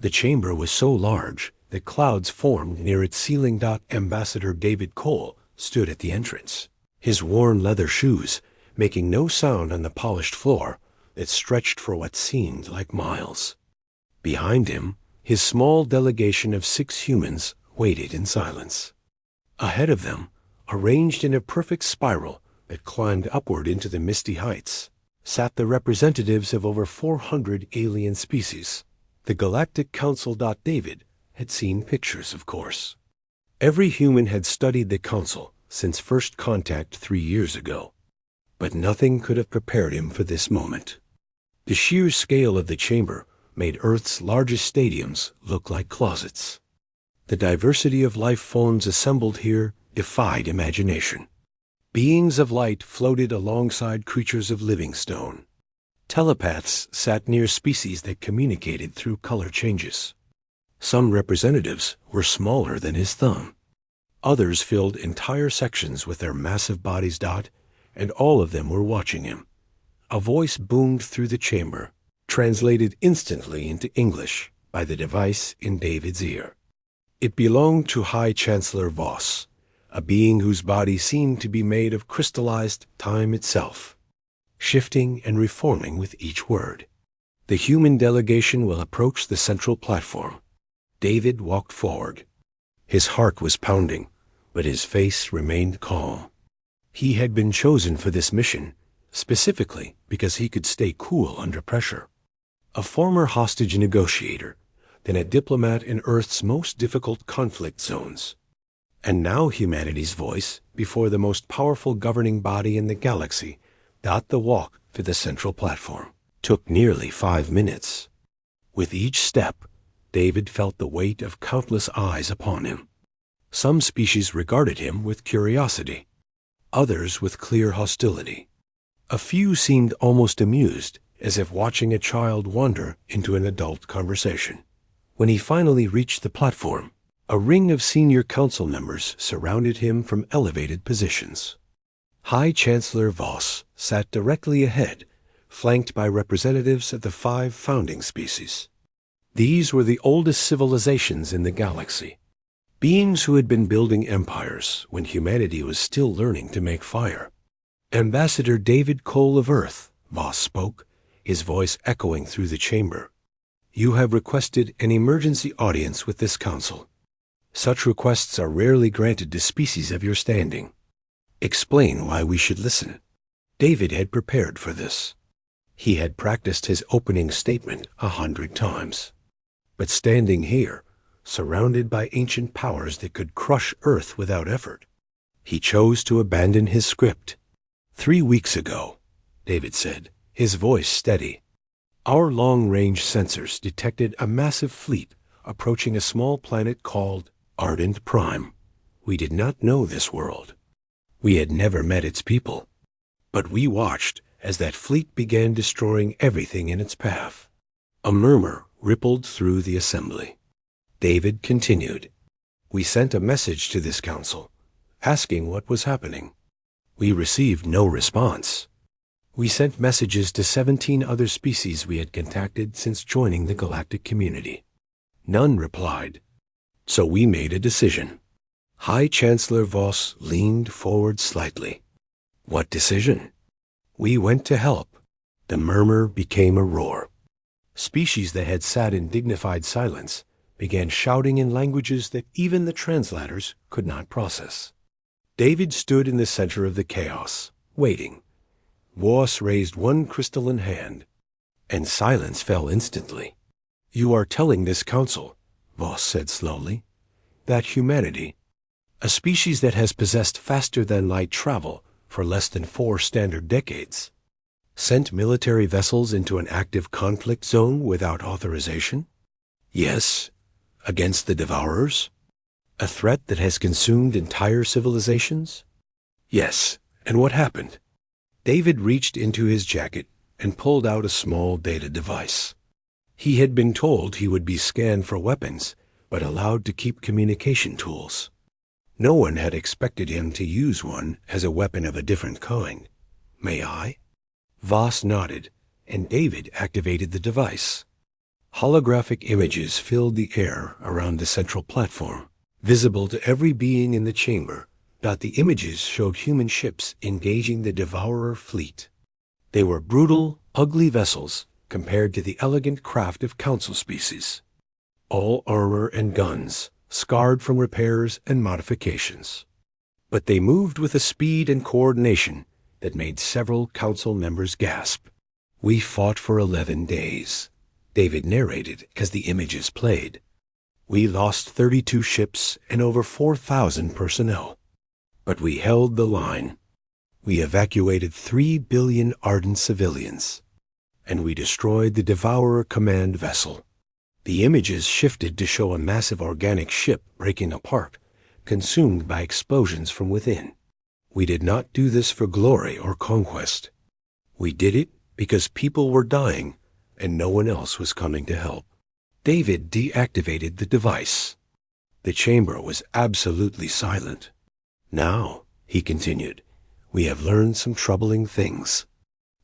The chamber was so large that clouds formed near its ceiling. Ambassador David Cole stood at the entrance, his worn leather shoes making no sound on the polished floor that stretched for what seemed like miles. Behind him, his small delegation of 6 humans waited in silence. Ahead of them, arranged in a perfect spiral that climbed upward into the misty heights, sat the representatives of over 400 alien species. The Galactic Council. David had seen pictures, of course. Every human had studied the Council since first contact 3 years ago, but nothing could have prepared him for this moment. The sheer scale of the chamber made Earth's largest stadiums look like closets. The diversity of life forms assembled here defied imagination. Beings of light floated alongside creatures of living stone. Telepaths sat near species that communicated through color changes. Some representatives were smaller than his thumb. Others filled entire sections with their massive bodies. And all of them were watching him. A voice boomed through the chamber, translated instantly into English by the device in David's ear. It belonged to High Chancellor Voss, a being whose body seemed to be made of crystallized time itself, shifting and reforming with each word. The human delegation will approach the central platform. David walked forward. His heart was pounding, but his face remained calm. He had been chosen for this mission specifically because he could stay cool under pressure. A former hostage negotiator, then a diplomat in Earth's most difficult conflict zones, and now humanity's voice before the most powerful governing body in the galaxy. The walk to the central platform took nearly 5 minutes. With each step, David felt the weight of countless eyes upon him. Some species regarded him with curiosity, others with clear hostility. A few seemed almost amused, as if watching a child wander into an adult conversation. When he finally reached the platform, a ring of senior council members surrounded him from elevated positions. High Chancellor Voss sat directly ahead, flanked by representatives of the 5 founding species. These were the oldest civilizations in the galaxy, beings who had been building empires when humanity was still learning to make fire. Ambassador David Cole of Earth, Voss spoke, his voice echoing through the chamber. You have requested an emergency audience with this council. Such requests are rarely granted to species of your standing. Explain why we should listen. David had prepared for this. He had practiced his opening statement 100 times. But standing here, surrounded by ancient powers that could crush Earth without effort, he chose to abandon his script. 3 weeks ago, David said, his voice steady, our long-range sensors detected a massive fleet approaching a small planet called Ardent Prime. We did not know this world. We had never met its people. But we watched as that fleet began destroying everything in its path. A murmur rippled through the assembly. David continued, we sent a message to this council, asking what was happening. We received no response. We sent messages to 17 other species we had contacted since joining the galactic community. None replied. So we made a decision. High Chancellor Voss leaned forward slightly. What decision? We went to help. The murmur became a roar. Species that had sat in dignified silence began shouting in languages that even the translators could not process. David stood in the center of the chaos, waiting. Voss raised one crystalline hand, and silence fell instantly. You are telling this council, Voss said slowly, that humanity, a species that has possessed faster-than-light travel for less than 4 standard decades, sent military vessels into an active conflict zone without authorization? Yes, against the Devourers? A threat that has consumed entire civilizations? Yes, and what happened? David reached into his jacket and pulled out a small data device. He had been told he would be scanned for weapons, but allowed to keep communication tools. No one had expected him to use one as a weapon of a different kind. May I? Voss nodded, and David activated the device. Holographic images filled the air around the central platform, visible to every being in the chamber. The images showed human ships engaging the Devourer fleet. They were brutal, ugly vessels compared to the elegant craft of council species. All armor and guns, scarred from repairs and modifications. But they moved with a speed and coordination that made several council members gasp. "We fought for 11 days," David narrated as the images played. "We lost 32 ships and over 4,000 personnel. But we held the line. We evacuated 3 billion ardent civilians. And we destroyed the Devourer command vessel." The images shifted to show a massive organic ship breaking apart, consumed by explosions from within. "We did not do this for glory or conquest. We did it because people were dying and no one else was coming to help." David deactivated the device. The chamber was absolutely silent. "Now," he continued, "we have learned some troubling things.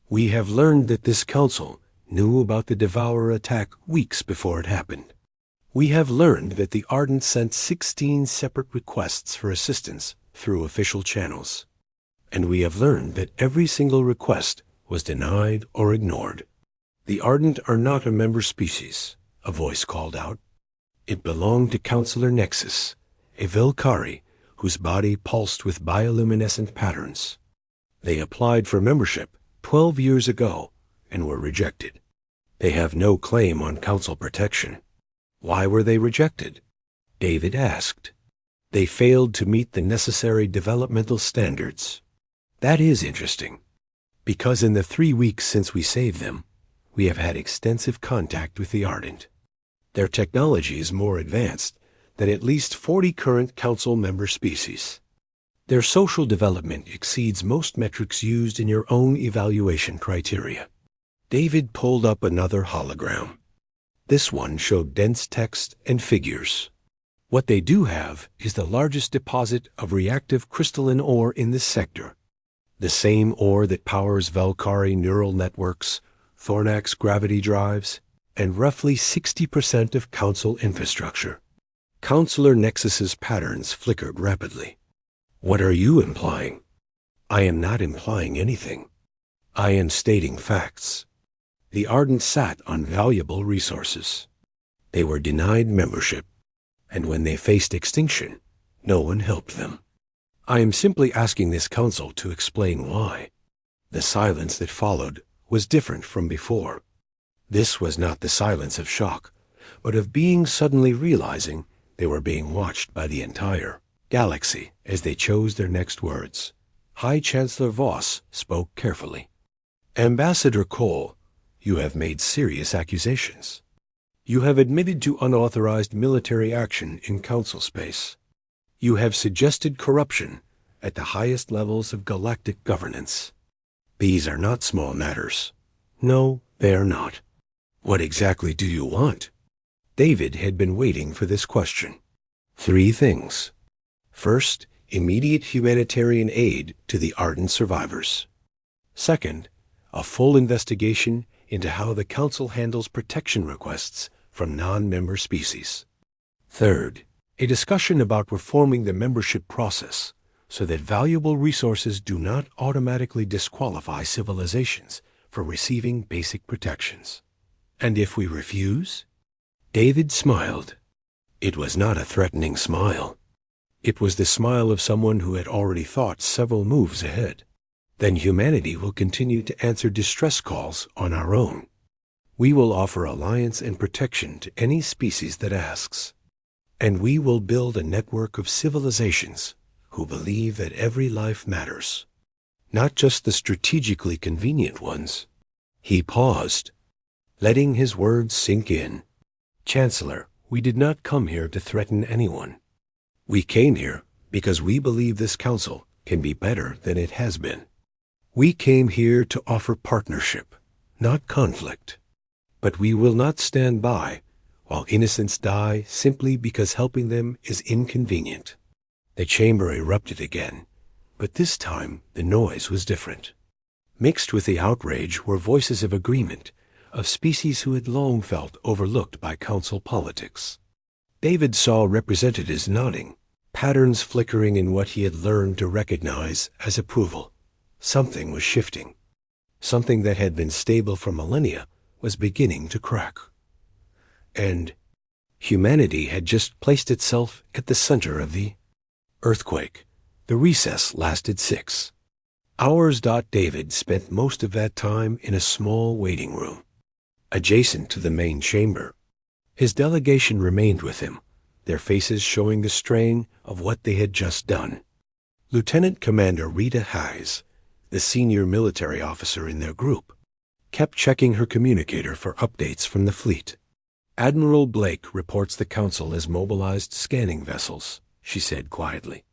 We have learned that this council knew about the Devourer attack weeks before it happened. We have learned that the Ardent sent 16 separate requests for assistance through official channels. And we have learned that every single request was denied or ignored. The Ardent are not a member species," a voice called out. "It belonged to Counselor Nexus, a Velkari whose body pulsed with bioluminescent patterns. They applied for membership 12 years ago and were rejected. They have no claim on council protection." "Why were they rejected?" David asked. "They failed to meet the necessary developmental standards." "That is interesting, because in the 3 weeks since we saved them, we have had extensive contact with the Ardent. Their technology is more advanced than at least 40 current council member species. Their social development exceeds most metrics used in your own evaluation criteria." David pulled up another hologram. This one showed dense text and figures. "What they do have is the largest deposit of reactive crystalline ore in this sector. The same ore that powers Velkari neural networks, Thornax gravity drives, and roughly 60% of council infrastructure." Counselor Nexus's patterns flickered rapidly. "What are you implying?" "I am not implying anything. I am stating facts. The Ardent sat on valuable resources. They were denied membership, and when they faced extinction, no one helped them. I am simply asking this council to explain why." The silence that followed was different from before. This was not the silence of shock, but of beings suddenly realizing they were being watched by the entire galaxy as they chose their next words. High Chancellor Voss spoke carefully. "Ambassador Cole, you have made serious accusations. You have admitted to unauthorized military action in council space. You have suggested corruption at the highest levels of galactic governance. These are not small matters. No, they are not. What exactly do you want?" David had been waiting for this question. 3 things. First, immediate humanitarian aid to the Ardent survivors. Second, a full investigation into how the Council handles protection requests from non-member species. Third, a discussion about reforming the membership process so that valuable resources do not automatically disqualify civilizations for receiving basic protections. "And if we refuse?" David smiled. It was not a threatening smile. It was the smile of someone who had already thought several moves ahead. "Then humanity will continue to answer distress calls on our own. We will offer alliance and protection to any species that asks. And we will build a network of civilizations who believe that every life matters, not just the strategically convenient ones." He paused, letting his words sink in. "Chancellor, we did not come here to threaten anyone. We came here because we believe this council can be better than it has been. We came here to offer partnership, not conflict. But we will not stand by while innocents die simply because helping them is inconvenient." The chamber erupted again, but this time the noise was different. Mixed with the outrage were voices of agreement, of species who had long felt overlooked by council politics. David saw representatives nodding, patterns flickering in what he had learned to recognize as approval. Something was shifting. Something that had been stable for millennia was beginning to crack. And humanity had just placed itself at the center of the earthquake. The recess lasted 6 hours. David spent most of that time in a small waiting room, adjacent to the main chamber. His delegation remained with him, their faces showing the strain of what they had just done. Lieutenant Commander Rita Hayes, the senior military officer in their group, kept checking her communicator for updates from the fleet. Admiral Blake reports the Council has mobilized scanning vessels, she said quietly.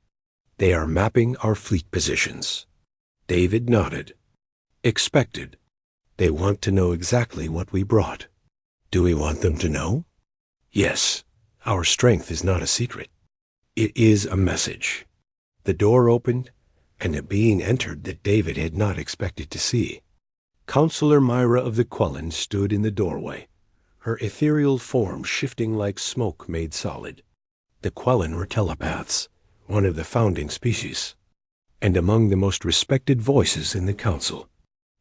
They are mapping our fleet positions. David nodded. Expected. They want to know exactly what we brought. Do we want them to know? Yes. Our strength is not a secret. It is a message. The door opened, and a being entered that David had not expected to see. Counselor Myra of the Quellen stood in the doorway, her ethereal form shifting like smoke made solid. The Quellen were telepaths, one of the founding species, and among the most respected voices in the council.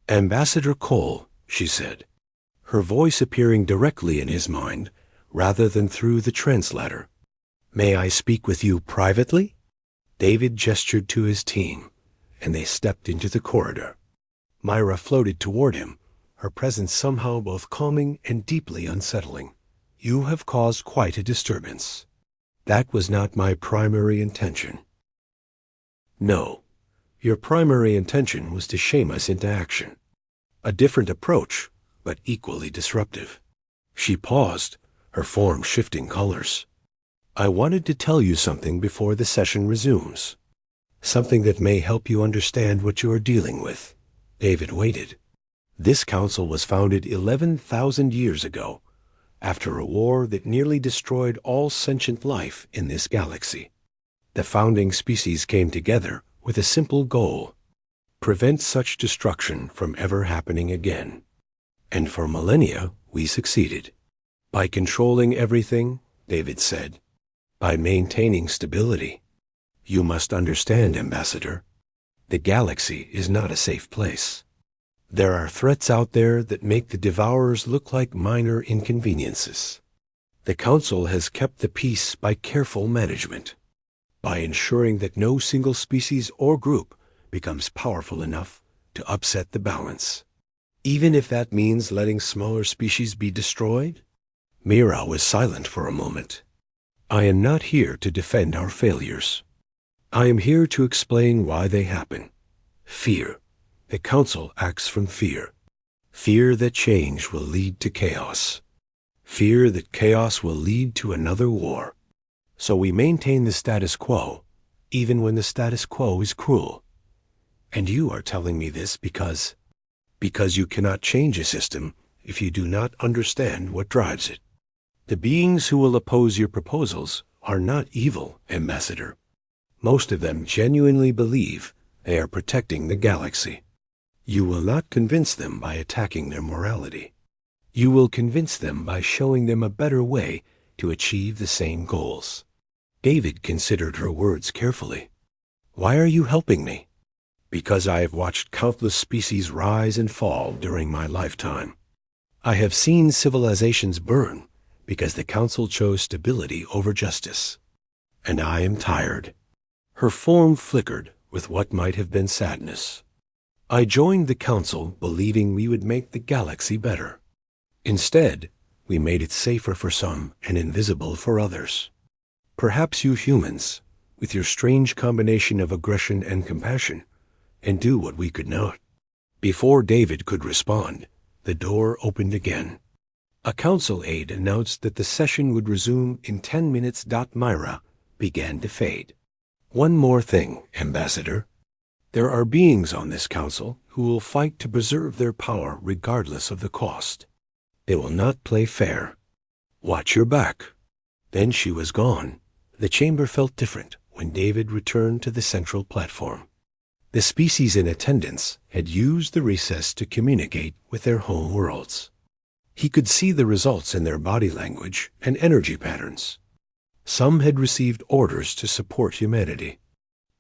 Ambassador Cole, she said, her voice appearing directly in his mind rather than through the translator. May I speak with you privately? David gestured to his team, and they stepped into the corridor. Myra floated toward him, her presence somehow both calming and deeply unsettling. You have caused quite a disturbance. That was not my primary intention. No, your primary intention was to shame us into action. A different approach, but equally disruptive. She paused, her form shifting colors. I wanted to tell you something before the session resumes. Something that may help you understand what you are dealing with. David waited. This council was founded 11,000 years ago, after a war that nearly destroyed all sentient life in this galaxy. The founding species came together with a simple goal: prevent such destruction from ever happening again. And for millennia, we succeeded. By controlling everything, David said, by maintaining stability. You must understand, Ambassador, the galaxy is not a safe place. There are threats out there that make the Devourers look like minor inconveniences. The Council has kept the peace by careful management, by ensuring that no single species or group becomes powerful enough to upset the balance, even if that means letting smaller species be destroyed. Mira was silent for a moment. I am not here to defend our failures. I am here to explain why they happen. Fear. The Council acts from fear. Fear that change will lead to chaos. Fear that chaos will lead to another war. So we maintain the status quo, even when the status quo is cruel. And you are telling me this because you cannot change a system if you do not understand what drives it. The beings who will oppose your proposals are not evil, Ambassador. Most of them genuinely believe they are protecting the galaxy. You will not convince them by attacking their morality. You will convince them by showing them a better way to achieve the same goals. David considered her words carefully. Why are you helping me? Because I have watched countless species rise and fall during my lifetime. I have seen civilizations burn because the Council chose stability over justice. And I am tired. Her form flickered with what might have been sadness. I joined the Council believing we would make the galaxy better. Instead, we made it safer for some and invisible for others. Perhaps you humans, with your strange combination of aggression and compassion, can do what we could not. Before David could respond, the door opened again. A council aide announced that the session would resume in 10 minutes. Myra began to fade. One more thing, Ambassador. There are beings on this council who will fight to preserve their power regardless of the cost. They will not play fair. Watch your back. Then she was gone. The chamber felt different when David returned to the central platform. The species in attendance had used the recess to communicate with their home worlds. He could see the results in their body language and energy patterns. Some had received orders to support humanity.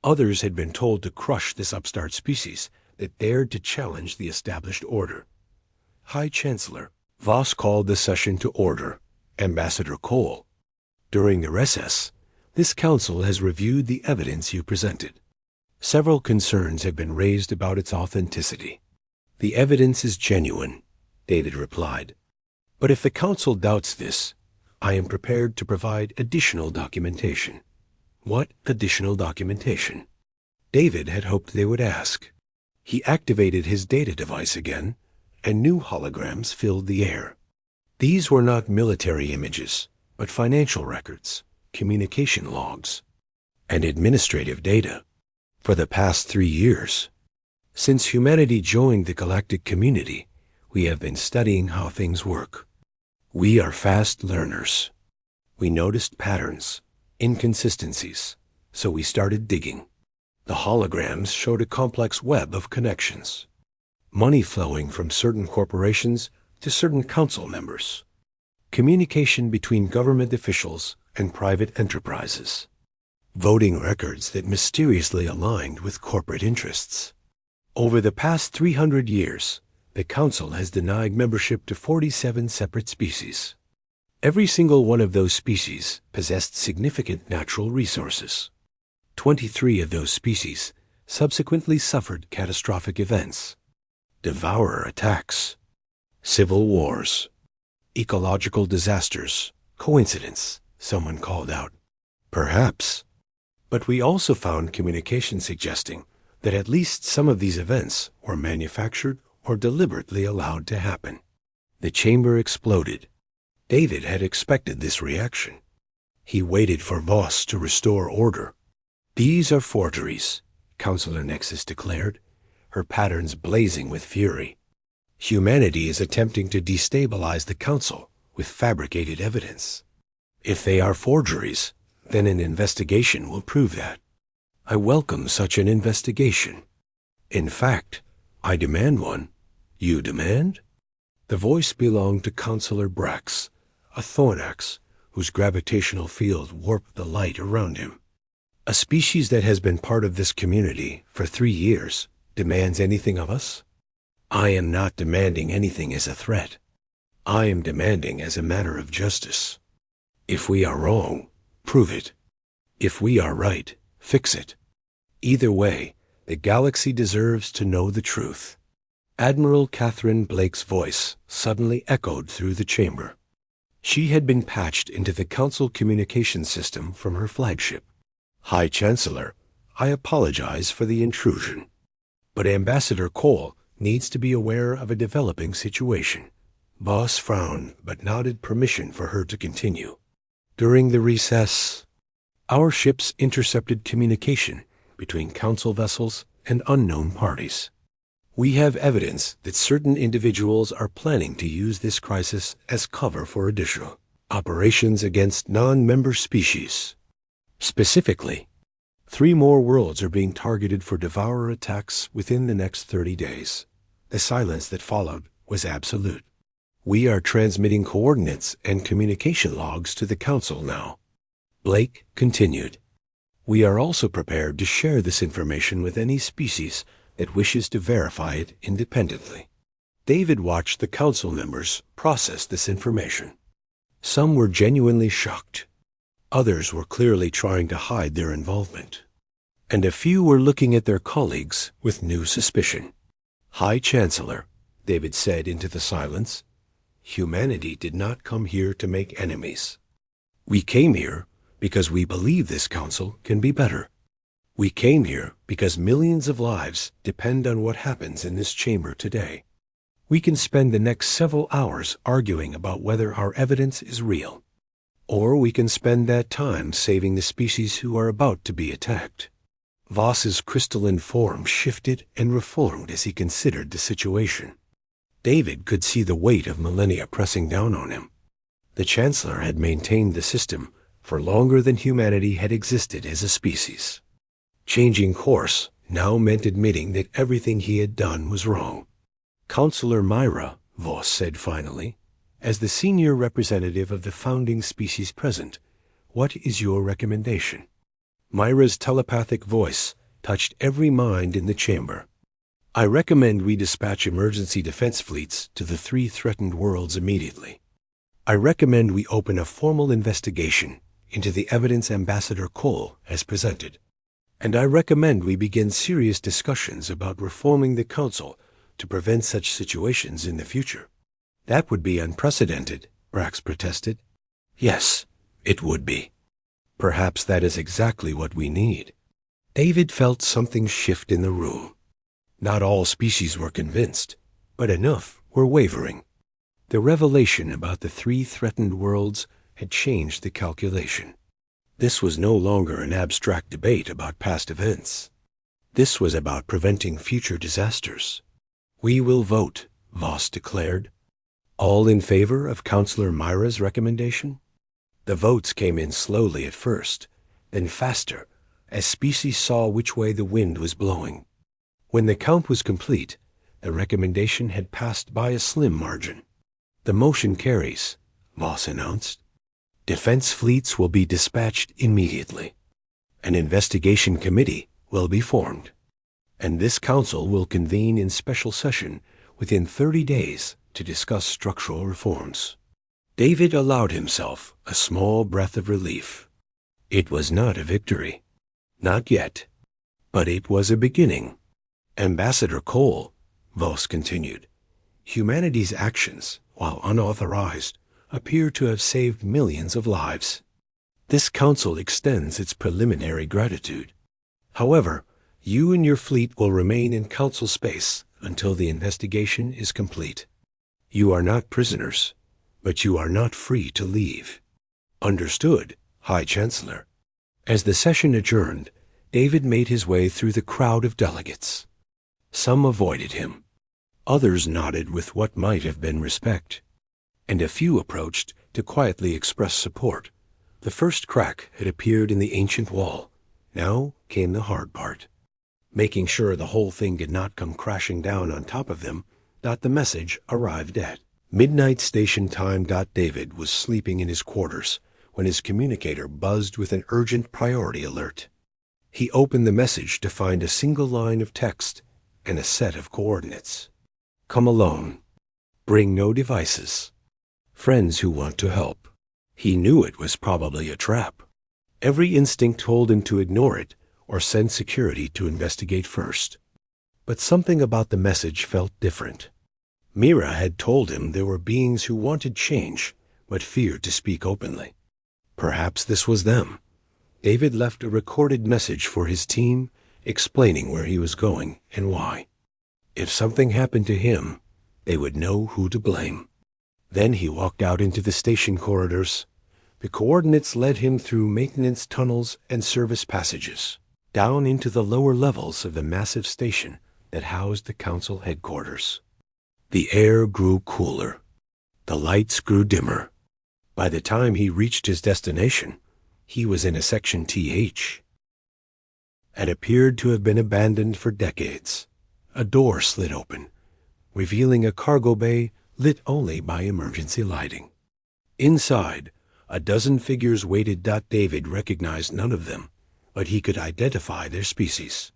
Others had been told to crush this upstart species that dared to challenge the established order. High Chancellor, Voss called the session to order. Ambassador Cole, during the recess, this council has reviewed the evidence you presented. Several concerns have been raised about its authenticity. The evidence is genuine, David replied. But if the council doubts this, I am prepared to provide additional documentation. What additional documentation? David had hoped they would ask. He activated his data device again, and new holograms filled the air. These were not military images, but financial records, communication logs, and administrative data. For the past 3 years, since humanity joined the galactic community, we have been studying how things work. We are fast learners. We noticed patterns, inconsistencies, so we started digging. The holograms showed a complex web of connections. Money flowing from certain corporations to certain council members. Communication between government officials and private enterprises. Voting records that mysteriously aligned with corporate interests. Over the past 300 years, the Council has denied membership to 47 separate species. Every single one of those species possessed significant natural resources. 23 of those species subsequently suffered catastrophic events. Devourer attacks, civil wars, ecological disasters. Coincidence, someone called out. Perhaps. But we also found communication suggesting that at least some of these events were manufactured or deliberately allowed to happen. The chamber exploded. David had expected this reaction. He waited for Voss to restore order. These are forgeries, Counselor Nexus declared, her patterns blazing with fury. Humanity is attempting to destabilize the Council with fabricated evidence. If they are forgeries, then an investigation will prove that. I welcome such an investigation. In fact, I demand one. You demand? The voice belonged to Counselor Brax, a Thornax, whose gravitational field warped the light around him. A species that has been part of this community for 3 years demands anything of us? I am not demanding anything as a threat. I am demanding as a matter of justice. If we are wrong, prove it. If we are right, fix it. Either way, the galaxy deserves to know the truth. Admiral Catherine Blake's voice suddenly echoed through the chamber. She had been patched into the Council communication system from her flagship. High Chancellor, I apologize for the intrusion. But Ambassador Cole needs to be aware of a developing situation. Voss frowned but nodded permission for her to continue. During the recess, our ships intercepted communication between Council vessels and unknown parties. We have evidence that certain individuals are planning to use this crisis as cover for additional operations against non-member species. Specifically, 3 more worlds are being targeted for devourer attacks within the next 30 days. The silence that followed was absolute. We are transmitting coordinates and communication logs to the Council now. Blake continued. We are also prepared to share this information with any species that wishes to verify it independently. David watched the Council members process this information. Some were genuinely shocked. Others were clearly trying to hide their involvement. And a few were looking at their colleagues with new suspicion. High Chancellor, David said into the silence, humanity did not come here to make enemies. We came here because we believe this Council can be better. We came here because millions of lives depend on what happens in this chamber today. We can spend the next several hours arguing about whether our evidence is real. Or we can spend that time saving the species who are about to be attacked. Voss's crystalline form shifted and reformed as he considered the situation. David could see the weight of millennia pressing down on him. The Chancellor had maintained the system for longer than humanity had existed as a species. Changing course now meant admitting that everything he had done was wrong. Counselor Myra, Voss said finally, As the senior representative of the founding species present, what is your recommendation? Myra's telepathic voice touched every mind in the chamber. I recommend we dispatch emergency defense fleets to the 3 threatened worlds immediately. I recommend we open a formal investigation into the evidence Ambassador Cole has presented. And I recommend we begin serious discussions about reforming the Council to prevent such situations in the future. That would be unprecedented, Brax protested. Yes, it would be. Perhaps that is exactly what we need. David felt something shift in the room. Not all species were convinced, but enough were wavering. The revelation about the 3 threatened worlds had changed the calculation. This was no longer an abstract debate about past events. This was about preventing future disasters. We will vote, Voss declared. All in favor of Counselor Myra's recommendation? The votes came in slowly at first, then faster, as species saw which way the wind was blowing. When the count was complete, the recommendation had passed by a slim margin. The motion carries, Voss announced. Defense fleets will be dispatched immediately. An investigation committee will be formed, and this council will convene in special session within 30 days to discuss structural reforms. David allowed himself a small breath of relief. It was not a victory. Not yet. But it was a beginning. Ambassador Cole, Voss continued, humanity's actions, while unauthorized, appear to have saved millions of lives. This council extends its preliminary gratitude. However, you and your fleet will remain in council space until the investigation is complete. You are not prisoners, but you are not free to leave. Understood, High Chancellor. As the session adjourned, David made his way through the crowd of delegates. Some avoided him. Others nodded with what might have been respect. And a few approached to quietly express support. The first crack had appeared in the ancient wall. Now came the hard part. Making sure the whole thing did not come crashing down on top of them, the message arrived at. Midnight station time. David was sleeping in his quarters when his communicator buzzed with an urgent priority alert. He opened the message to find a single line of text and a set of coordinates. Come alone. Bring no devices. Friends who want to help. He knew it was probably a trap. Every instinct told him to ignore it or send security to investigate first. But something about the message felt different. Mira had told him there were beings who wanted change, but feared to speak openly. Perhaps this was them. David left a recorded message for his team, explaining where he was going and why. If something happened to him, they would know who to blame. Then he walked out into the station corridors. The coordinates led him through maintenance tunnels and service passages, down into the lower levels of the massive station that housed the council headquarters. The air grew cooler. The lights grew dimmer. By the time he reached his destination, he was in a section TH. It appeared to have been abandoned for decades. A door slid open, revealing a cargo bay lit only by emergency lighting. Inside, a dozen figures waited. David recognized none of them, but he could identify their species.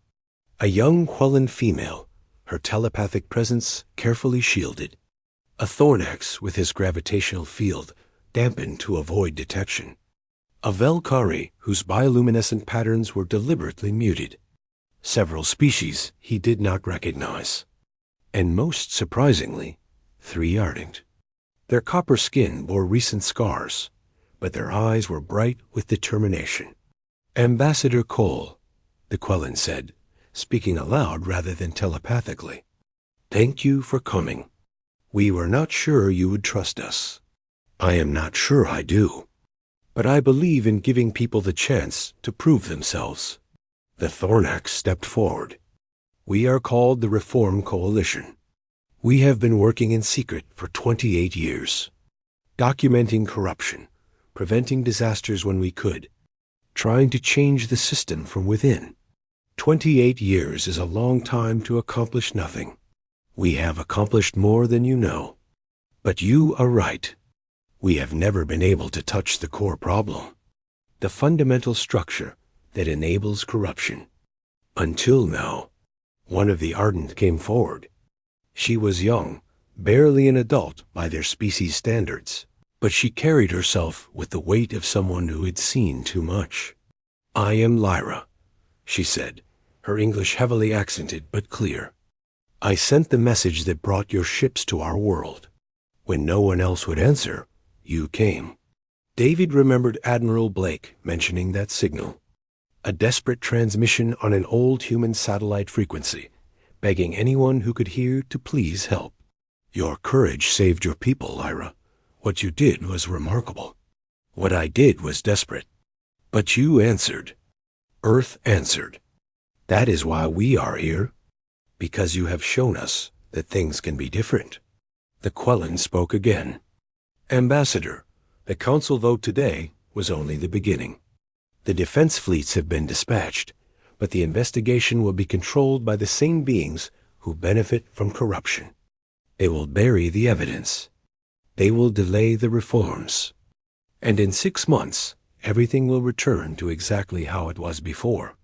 A young Quellan female, her telepathic presence carefully shielded. A Thornax with his gravitational field dampened to avoid detection. A Velkari whose bioluminescent patterns were deliberately muted. Several species he did not recognize. And most surprisingly, 3 ardent. Their copper skin bore recent scars, but their eyes were bright with determination. Ambassador Cole, the Quellan said, speaking aloud rather than telepathically. Thank you for coming. We were not sure you would trust us. I am not sure I do. But I believe in giving people the chance to prove themselves. The Thornax stepped forward. We are called the Reform Coalition. We have been working in secret for 28 years, documenting corruption, preventing disasters when we could, trying to change the system from within. 28 years is a long time to accomplish nothing. We have accomplished more than you know. But you are right. We have never been able to touch the core problem, the fundamental structure that enables corruption. Until now. One of the Ardent came forward. She was young, barely an adult by their species standards, but she carried herself with the weight of someone who had seen too much. "I am Lyra," she said, her English heavily accented but clear. "I sent the message that brought your ships to our world. When no one else would answer, you came." David remembered Admiral Blake mentioning that signal. A desperate transmission on an old human satellite frequency, begging anyone who could hear to please help. "Your courage saved your people, Lyra. What you did was remarkable. What I did was desperate. But you answered. Earth answered. That is why we are here. Because you have shown us that things can be different." The Quellan spoke again. "Ambassador, the Council vote today was only the beginning. The defense fleets have been dispatched, but the investigation will be controlled by the same beings who benefit from corruption. They will bury the evidence. They will delay the reforms. And in 6 months, everything will return to exactly how it was before.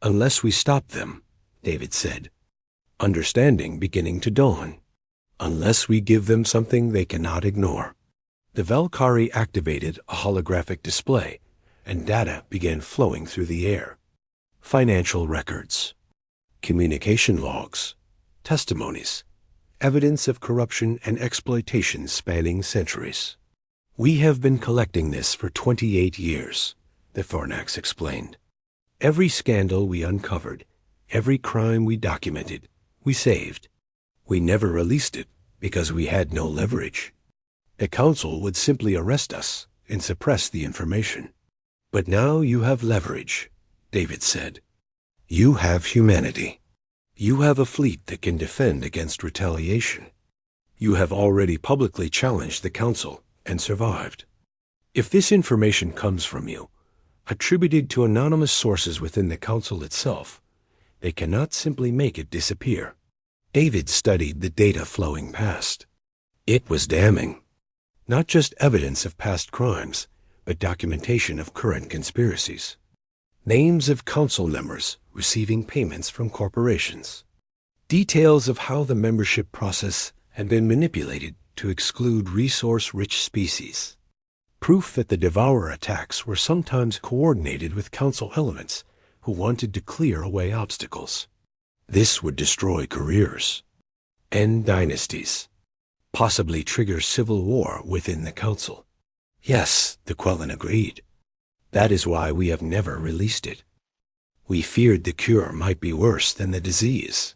Unless we stop them," David said, understanding beginning to dawn. "Unless we give them something they cannot ignore." The Valkyrie activated a holographic display, and data began flowing through the air. Financial records, communication logs, testimonies, evidence of corruption and exploitation spanning centuries. "We have been collecting this for 28 years, the Thornax explained. "Every scandal we uncovered, every crime we documented, we saved. We never released it because we had no leverage. The Council would simply arrest us and suppress the information. But now you have leverage," David said. "You have humanity. You have a fleet that can defend against retaliation. You have already publicly challenged the Council and survived. If this information comes from you, attributed to anonymous sources within the Council itself, they cannot simply make it disappear." David studied the data flowing past. It was damning. Not just evidence of past crimes, but documentation of current conspiracies. Names of Council members receiving payments from corporations. Details of how the membership process had been manipulated to exclude resource-rich species. Proof that the Devourer attacks were sometimes coordinated with Council elements who wanted to clear away obstacles. This would destroy careers, end dynasties, possibly trigger civil war within the Council. "Yes," the Quellan agreed. "That is why we have never released it. We feared the cure might be worse than the disease."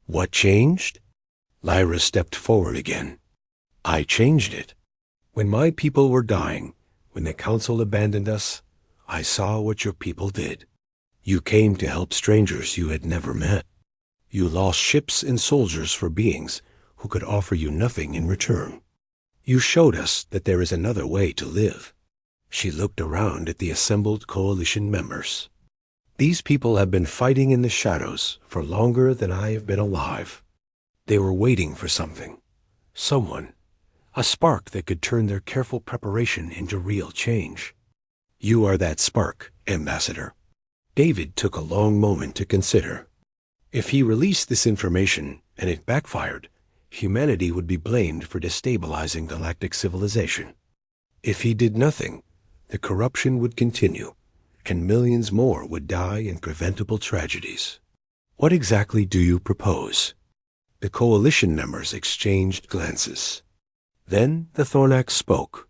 "What changed?" Lyra stepped forward again. "I changed it. When my people were dying, when the Council abandoned us, I saw what your people did. You came to help strangers you had never met. You lost ships and soldiers for beings who could offer you nothing in return. You showed us that there is another way to live." She looked around at the assembled coalition members. "These people have been fighting in the shadows for longer than I have been alive. They were waiting for something, someone, a spark that could turn their careful preparation into real change. You are that spark, Ambassador." David took a long moment to consider. If he released this information and it backfired, humanity would be blamed for destabilizing galactic civilization. If he did nothing, the corruption would continue, and millions more would die in preventable tragedies. "What exactly do you propose?" The coalition members exchanged glances. Then the Thornax spoke.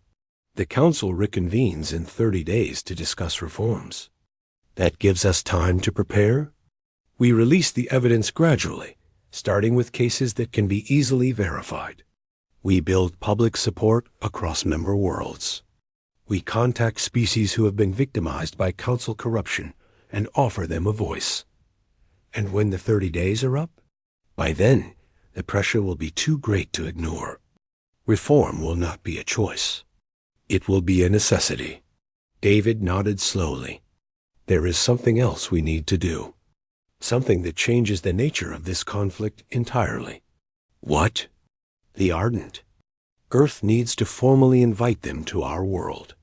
"The Council reconvenes in 30 days to discuss reforms. That gives us time to prepare. We release the evidence gradually, starting with cases that can be easily verified. We build public support across member worlds. We contact species who have been victimized by Council corruption and offer them a voice. And when the 30 days are up, by then, the pressure will be too great to ignore. Reform will not be a choice. It will be a necessity." David nodded slowly. "There is something else we need to do. Something that changes the nature of this conflict entirely." "What?" "The Ardent. Earth needs to formally invite them to our world.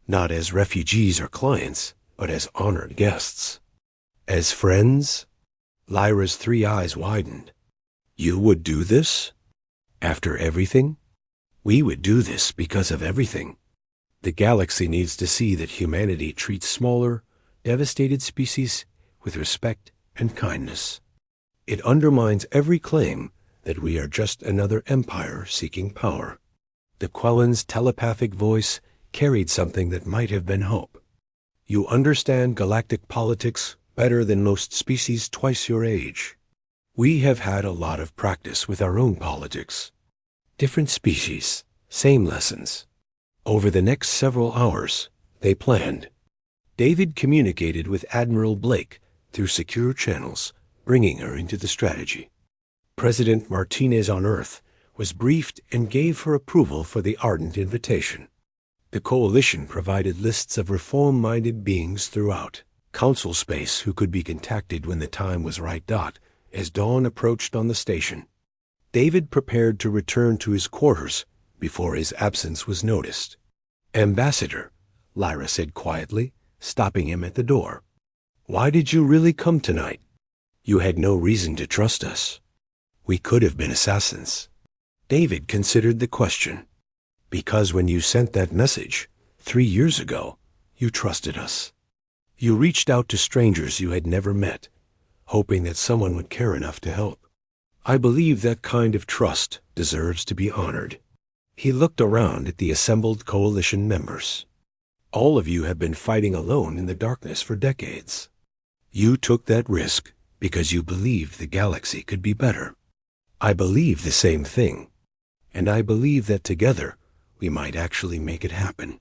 Not as refugees or clients, but as honored guests. As friends? Lyra's 3 eyes widened. You would do this? After everything? We would do this because of everything. The galaxy needs to see that humanity treats smaller, devastated species with respect and kindness. It undermines every claim that we are just another empire seeking power. The Quellen's telepathic voice carried something that might have been hope. You understand galactic politics better than most species twice your age. We have had a lot of practice with our own politics. Different species, same lessons. Over the next several hours, they planned. David communicated with Admiral Blake through secure channels, bringing her into the strategy. President Martinez on Earth was briefed and gave her approval for the ardent invitation. The Coalition provided lists of reform-minded beings throughout Council space who could be contacted when the time was right. As dawn approached on the station, David prepared to return to his quarters before his absence was noticed. Ambassador, Lyra said quietly, stopping him at the door. Why did you really come tonight? You had no reason to trust us. We could have been assassins. David considered the question. Because when you sent that message 3 years ago, you trusted us. You reached out to strangers you had never met, hoping that someone would care enough to help. I believe that kind of trust deserves to be honored. He looked around at the assembled Coalition members. All of you have been fighting alone in the darkness for decades. You took that risk because you believed the galaxy could be better. I believe the same thing, and I believe that together we might actually make it happen.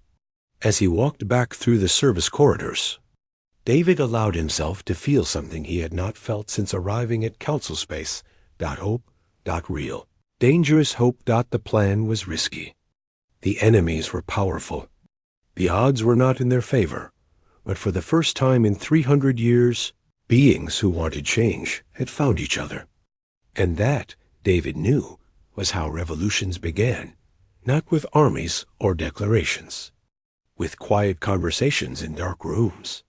As he walked back through the service corridors, David allowed himself to feel something he had not felt since arriving at Council Space. Hope.real. Dangerous hope. The plan was risky. The enemies were powerful. The odds were not in their favor, but for the first time in 300 years, beings who wanted change had found each other. And that, David knew, was how revolutions began, not with armies or declarations, with quiet conversations in dark rooms,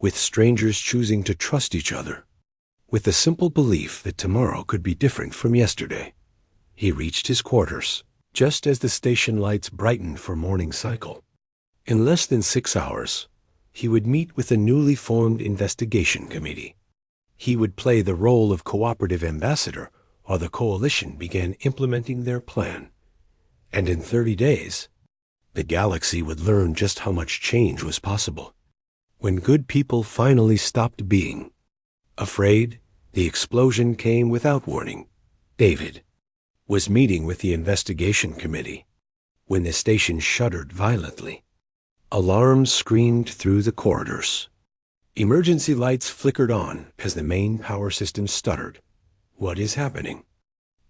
with strangers choosing to trust each other, with the simple belief that tomorrow could be different from yesterday. He reached his quarters, just as the station lights brightened for morning cycle. In less than 6 hours, he would meet with a newly formed investigation committee. He would play the role of cooperative ambassador while the Coalition began implementing their plan. And in 30 days, the galaxy would learn just how much change was possible. When good people finally stopped being afraid, the explosion came without warning. David was meeting with the investigation committee when the station shuddered violently. Alarms screamed through the corridors. Emergency lights flickered on as the main power system stuttered. What is happening?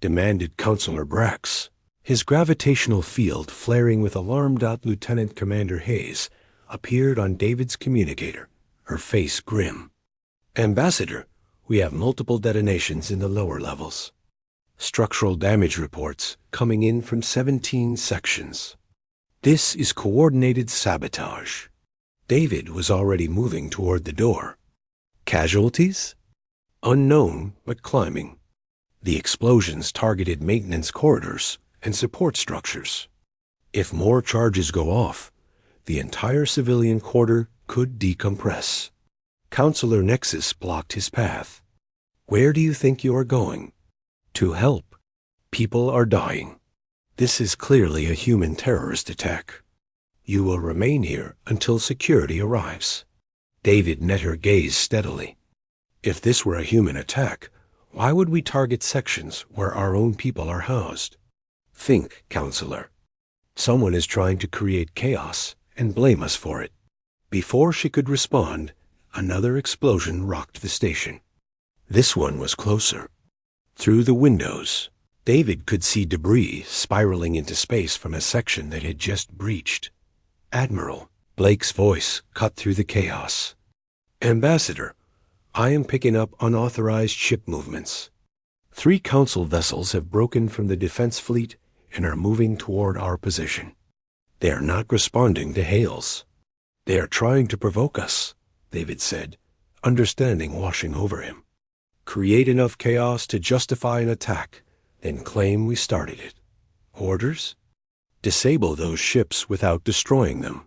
Demanded Counselor Brax, his gravitational field flaring with alarm. Lieutenant Commander Hayes appeared on David's communicator, her face grim. Ambassador, we have multiple detonations in the lower levels. Structural damage reports coming in from 17 sections. This is coordinated sabotage. David was already moving toward the door. Casualties? Unknown, but climbing. The explosions targeted maintenance corridors and support structures. If more charges go off, the entire civilian quarter could decompress. Counselor Nexus blocked his path. Where do you think you are going? To help. People are dying. This is clearly a human terrorist attack. You will remain here until security arrives. David met her gaze steadily. If this were a human attack, why would we target sections where our own people are housed? Think, Counselor. Someone is trying to create chaos and blame us for it. Before she could respond, another explosion rocked the station. This one was closer. Through the windows, David could see debris spiraling into space from a section that had just breached. Admiral, Blake's voice cut through the chaos. Ambassador, I am picking up unauthorized ship movements. 3 Council vessels have broken from the defense fleet and are moving toward our position. They are not responding to hails. They are trying to provoke us, David said, understanding washing over him. Create enough chaos to justify an attack, then claim we started it. Orders? Disable those ships without destroying them.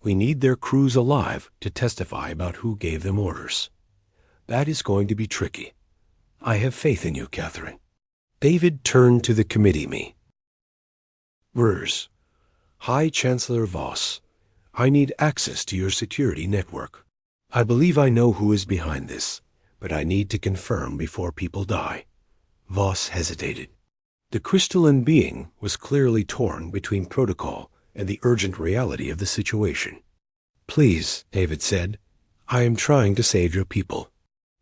We need their crews alive to testify about who gave them orders. That is going to be tricky. I have faith in you, Catherine. David turned to the committee me. Rurs, High Chancellor Voss, I need access to your security network. I believe I know who is behind this, but I need to confirm before people die. Voss hesitated. The crystalline being was clearly torn between protocol and the urgent reality of the situation. Please, David said, I am trying to save your people.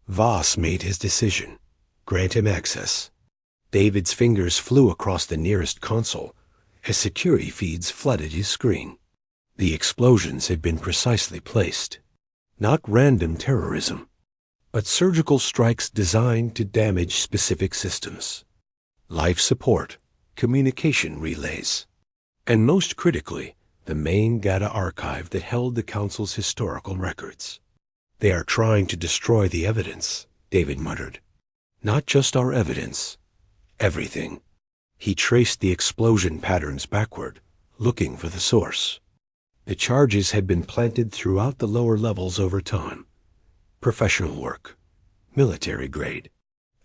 Voss made his decision. Grant him access. David's fingers flew across the nearest console as security feeds flooded his screen. The explosions had been precisely placed. Not random terrorism, but surgical strikes designed to damage specific systems. Life support, communication relays, and most critically, the main data archive that held the Council's historical records. They are trying to destroy the evidence, David muttered. Not just our evidence. Everything. He traced the explosion patterns backward, looking for the source. The charges had been planted throughout the lower levels over time. Professional work, military grade,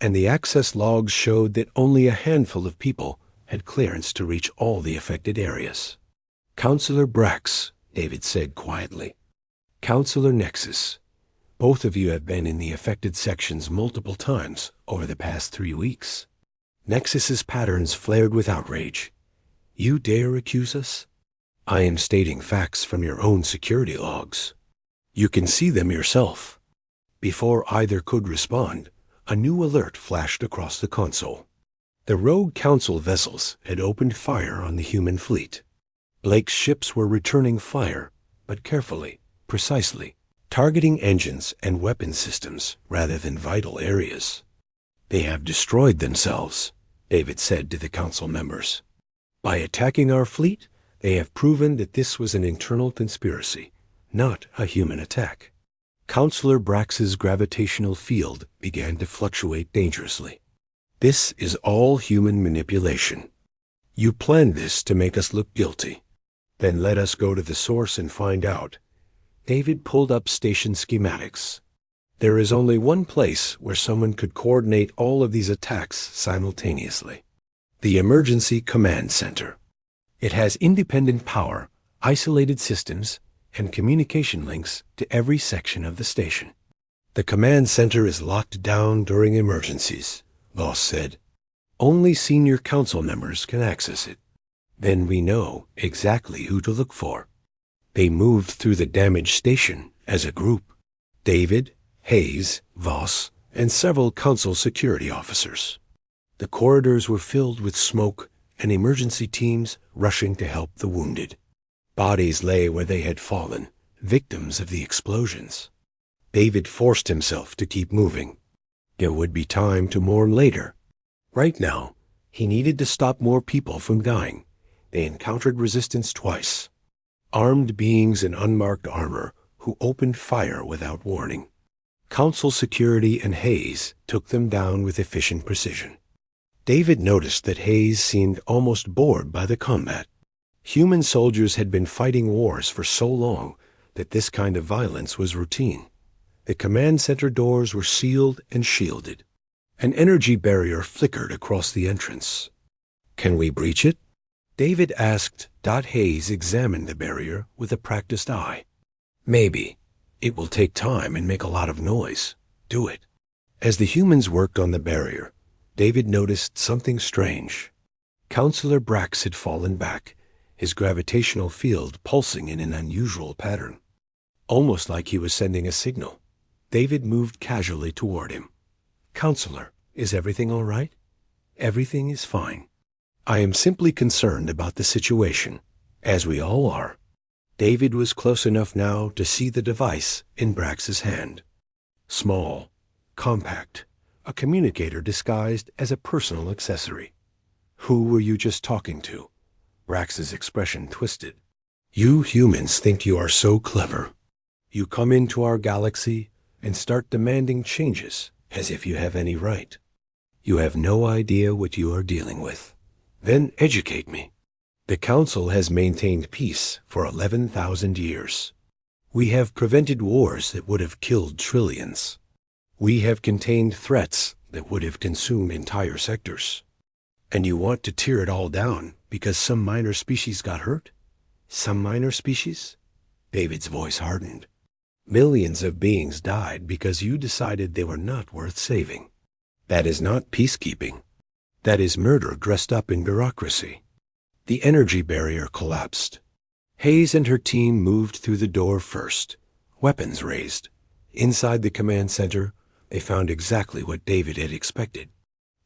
and the access logs showed that only a handful of people had clearance to reach all the affected areas. Counselor Brax, David said quietly. Counselor Nexus, both of you have been in the affected sections multiple times over the past 3 weeks. Nexus's patterns flared with outrage. You dare accuse us? I am stating facts from your own security logs. You can see them yourself. Before either could respond, a new alert flashed across the console. The rogue council vessels had opened fire on the human fleet. Blake's ships were returning fire, but carefully, precisely, targeting engines and weapon systems rather than vital areas. They have destroyed themselves, David said to the council members. By attacking our fleet, they have proven that this was an internal conspiracy, not a human attack. Counselor Brax's gravitational field began to fluctuate dangerously. This is all human manipulation. You planned this to make us look guilty. Then let us go to the source and find out. David pulled up station schematics. There is only one place where someone could coordinate all of these attacks simultaneously. The Emergency Command Center. It has independent power, isolated systems, and communication links to every section of the station. The command center is locked down during emergencies, Voss said. Only senior council members can access it. Then we know exactly who to look for. They moved through the damaged station as a group. David, Hayes, Voss, and several council security officers. The corridors were filled with smoke and emergency teams rushing to help the wounded. Bodies lay where they had fallen, victims of the explosions. David forced himself to keep moving. There would be time to mourn later. Right now, he needed to stop more people from dying. They encountered resistance twice. Armed beings in unmarked armor who opened fire without warning. Council security and Hayes took them down with efficient precision. David noticed that Hayes seemed almost bored by the combat. Human soldiers had been fighting wars for so long that this kind of violence was routine. The command center doors were sealed and shielded. An energy barrier flickered across the entrance. Can we breach it? David asked. Hayes examined the barrier with a practiced eye. Maybe. It will take time and make a lot of noise. Do it. As the humans worked on the barrier, David noticed something strange. Counselor Brax had fallen back, his gravitational field pulsing in an unusual pattern. Almost like he was sending a signal. David moved casually toward him. Counselor, is everything all right? Everything is fine. I am simply concerned about the situation, as we all are. David was close enough now to see the device in Brax's hand. Small, compact, a communicator disguised as a personal accessory. Who were you just talking to? Rax's expression twisted. You humans think you are so clever. You come into our galaxy and start demanding changes as if you have any right. You have no idea what you are dealing with. Then educate me. The Council has maintained peace for 11,000 years. We have prevented wars that would have killed trillions. We have contained threats that would have consumed entire sectors. And you want to tear it all down because some minor species got hurt? Some minor species? David's voice hardened. Millions of beings died because you decided they were not worth saving. That is not peacekeeping. That is murder dressed up in bureaucracy. The energy barrier collapsed. Hayes and her team moved through the door first, weapons raised. Inside the command center, they found exactly what David had expected.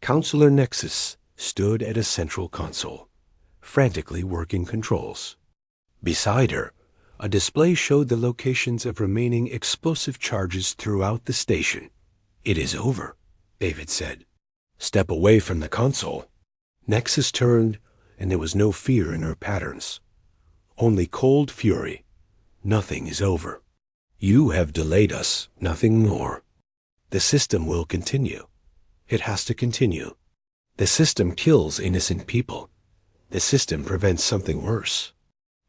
Counselor Nexus stood at a central console, frantically working controls. Beside her, a display showed the locations of remaining explosive charges throughout the station. It is over, David said. Step away from the console. Nexus turned, and there was no fear in her patterns. Only cold fury. Nothing is over. You have delayed us, nothing more. The system will continue. It has to continue. The system kills innocent people. The system prevents something worse.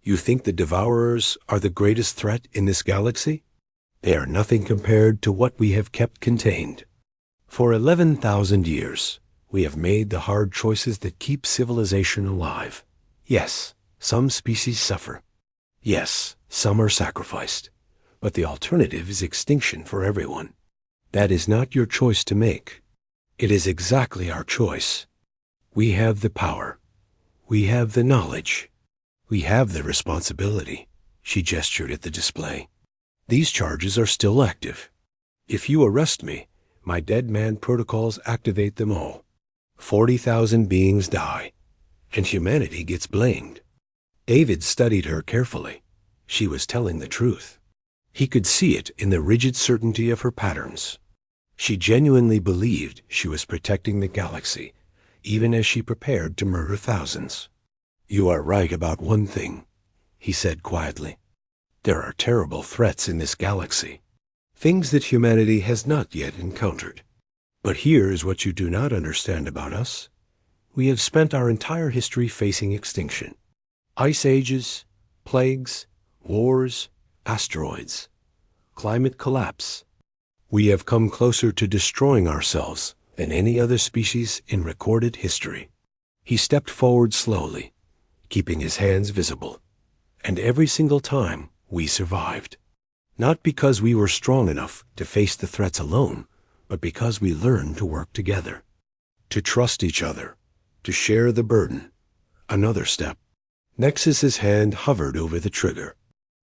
You think the Devourers are the greatest threat in this galaxy? They are nothing compared to what we have kept contained. For 11,000 years, we have made the hard choices that keep civilization alive. Yes, some species suffer. Yes, some are sacrificed. But the alternative is extinction for everyone. That is not your choice to make. It is exactly our choice. We have the power. We have the knowledge. We have the responsibility. She gestured at the display. These charges are still active. If you arrest me, my dead man protocols activate them all. 40,000 beings die, and humanity gets blamed. David studied her carefully. She was telling the truth. He could see it in the rigid certainty of her patterns. She genuinely believed she was protecting the galaxy, even as she prepared to murder thousands. You are right about one thing, he said quietly. There are terrible threats in this galaxy, things that humanity has not yet encountered. But here is what you do not understand about us. We have spent our entire history facing extinction. Ice ages, plagues, wars, asteroids, climate collapse. We have come closer to destroying ourselves than any other species in recorded history. He stepped forward slowly, keeping his hands visible. And every single time, we survived. Not because we were strong enough to face the threats alone, but because we learned to work together, to trust each other, to share the burden. Another step. Nexus's hand hovered over the trigger.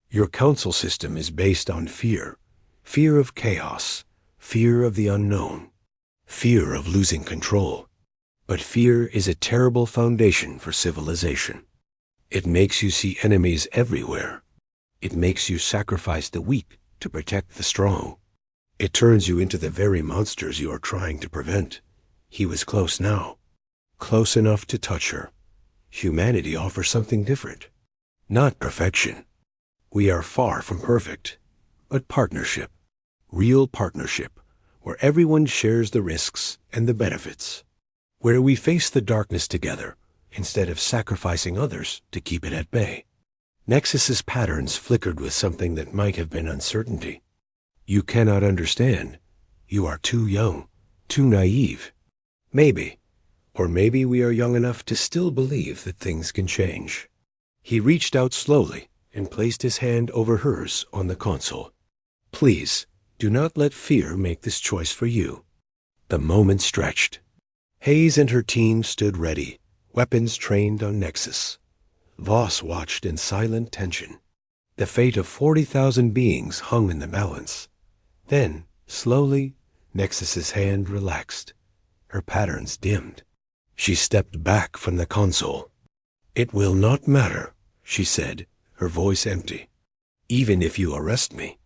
Your council system is based on fear. Fear of chaos, fear of the unknown, fear of losing control. But fear is a terrible foundation for civilization. It makes you see enemies everywhere. It makes you sacrifice the weak to protect the strong. It turns you into the very monsters you are trying to prevent. He was close now, close enough to touch her. Humanity offers something different. Not perfection. We are far from perfect, but partnership. Real partnership, where everyone shares the risks and the benefits. Where we face the darkness together, instead of sacrificing others to keep it at bay. Nexus's patterns flickered with something that might have been uncertainty. You cannot understand. You are too young, too naive. Maybe, or maybe we are young enough to still believe that things can change. He reached out slowly and placed his hand over hers on the console. Please, do not let fear make this choice for you. The moment stretched. Hayes and her team stood ready, weapons trained on Nexus. Voss watched in silent tension. The fate of 40,000 beings hung in the balance. Then, slowly, Nexus's hand relaxed. Her patterns dimmed. She stepped back from the console. It will not matter, she said, her voice empty. Even if you arrest me,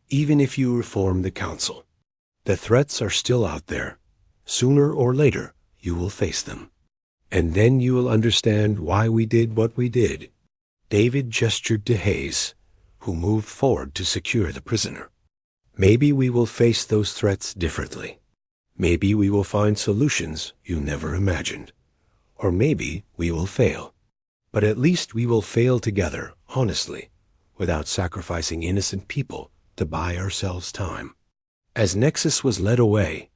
even if you reform the council, the threats are still out there. Sooner or later, you will face them. And then you will understand why we did what we did." David gestured to Hayes, who moved forward to secure the prisoner. "Maybe we will face those threats differently. Maybe we will find solutions you never imagined. Or maybe we will fail. But at least we will fail together, honestly, without sacrificing innocent people to buy ourselves time." As Nexus was led away,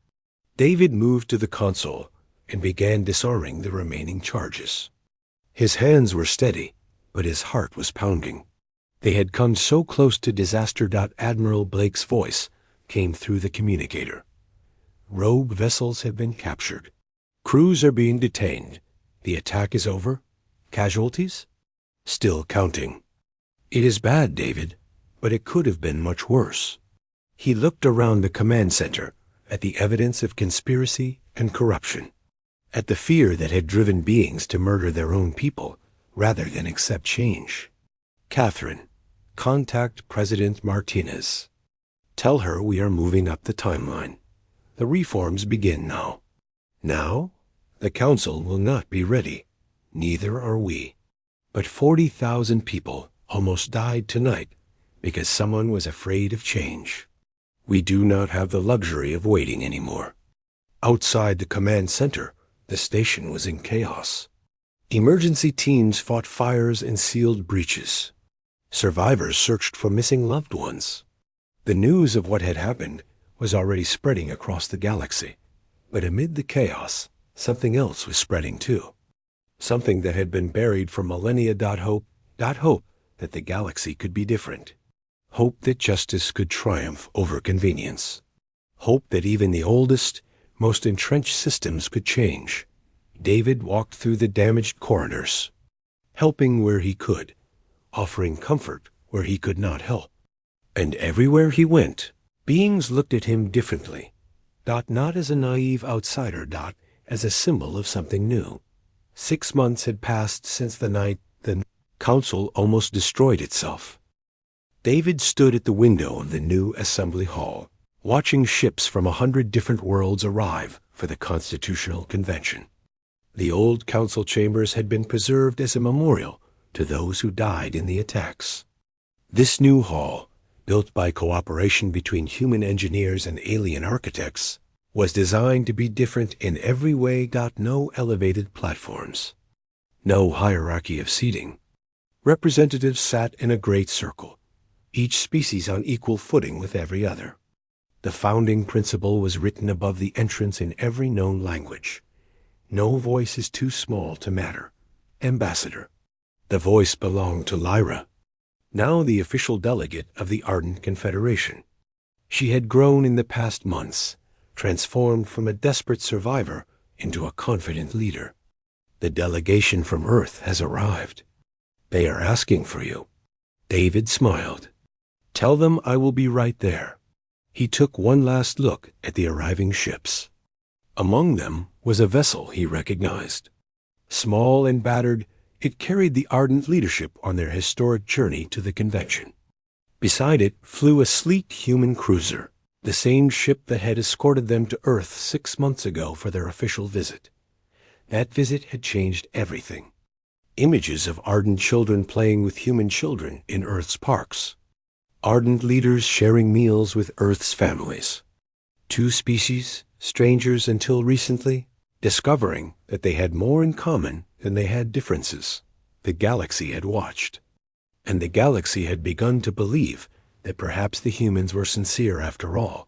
David moved to the console and began disarming the remaining charges. His hands were steady, but his heart was pounding. They had come so close to disaster. Admiral Blake's voice came through the communicator. "Rogue vessels have been captured. Crews are being detained. The attack is over. Casualties? Still counting." "It is bad, David, but it could have been much worse." He looked around the command center at the evidence of conspiracy and corruption, at the fear that had driven beings to murder their own people rather than accept change. "Catherine, contact President Martinez. Tell her we are moving up the timeline. The reforms begin now." Now? The Council will not be ready. Neither are we. But 40,000 people almost died tonight because someone was afraid of change. We do not have the luxury of waiting anymore. Outside the command center, the station was in chaos. Emergency teams fought fires and sealed breaches. Survivors searched for missing loved ones. The news of what had happened was already spreading across the galaxy. But amid the chaos, something else was spreading too. Something that had been buried for millennia. Hope that the galaxy could be different. Hope that justice could triumph over convenience. Hope that even the oldest, most entrenched systems could change. David walked through the damaged corridors, helping where he could, offering comfort where he could not help. And everywhere he went, beings looked at him differently. Not as a naive outsider. As a symbol of something new. 6 months had passed since the night the Council almost destroyed itself. David stood at the window of the new assembly hall, watching ships from 100 different worlds arrive for the Constitutional Convention. The old council chambers had been preserved as a memorial to those who died in the attacks. This new hall, built by cooperation between human engineers and alien architects, was designed to be different in every way. No elevated platforms. No hierarchy of seating. Representatives sat in a great circle, each species on equal footing with every other. The founding principle was written above the entrance in every known language. No voice is too small to matter. Ambassador. The voice belonged to Lyra, now the official delegate of the Ardent Confederation. She had grown in the past months, transformed from a desperate survivor into a confident leader. "The delegation from Earth has arrived. They are asking for you." David smiled. "Tell them I will be right there." He took one last look at the arriving ships. Among them was a vessel he recognized. Small and battered, it carried the Ardent leadership on their historic journey to the convention. Beside it flew a sleek human cruiser, the same ship that had escorted them to Earth 6 months ago for their official visit. That visit had changed everything. Images of Ardent children playing with human children in Earth's parks. Ardent leaders sharing meals with Earth's families. 2 species, strangers until recently, discovering that they had more in common than they had differences. The galaxy had watched. And the galaxy had begun to believe that perhaps the humans were sincere after all.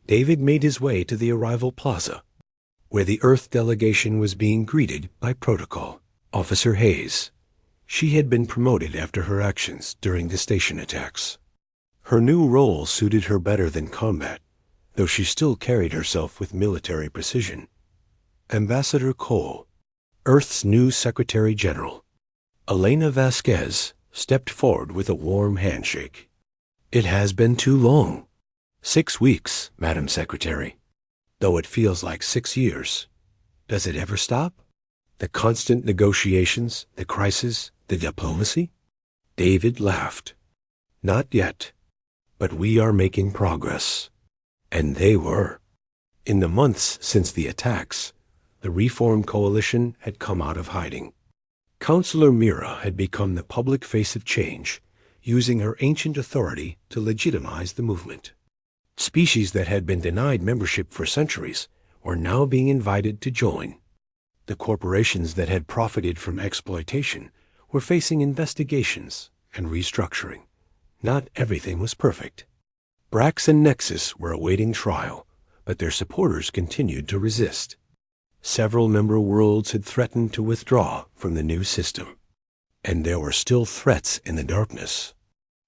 David made his way to the arrival plaza, where the Earth delegation was being greeted by protocol. Officer Hayes. She had been promoted after her actions during the station attacks. Her new role suited her better than combat, though she still carried herself with military precision. Ambassador Cole, Earth's new Secretary General. Elena Vasquez stepped forward with a warm handshake. "It has been too long." 6 weeks, Madam Secretary. Though it feels like 6 years. Does it ever stop? The constant negotiations, the crisis, the diplomacy? David laughed. "Not yet. But we are making progress." And they were. In the months since the attacks, The Reform Coalition had come out of hiding. Counselor Mira had become the public face of change, using her ancient authority to legitimize the movement. Species that had been denied membership for centuries were now being invited to join. The corporations that had profited from exploitation were facing investigations and restructuring. Not everything was perfect. Brax and Nexus were awaiting trial, but their supporters continued to resist. Several member worlds had threatened to withdraw from the new system. And there were still threats in the darkness.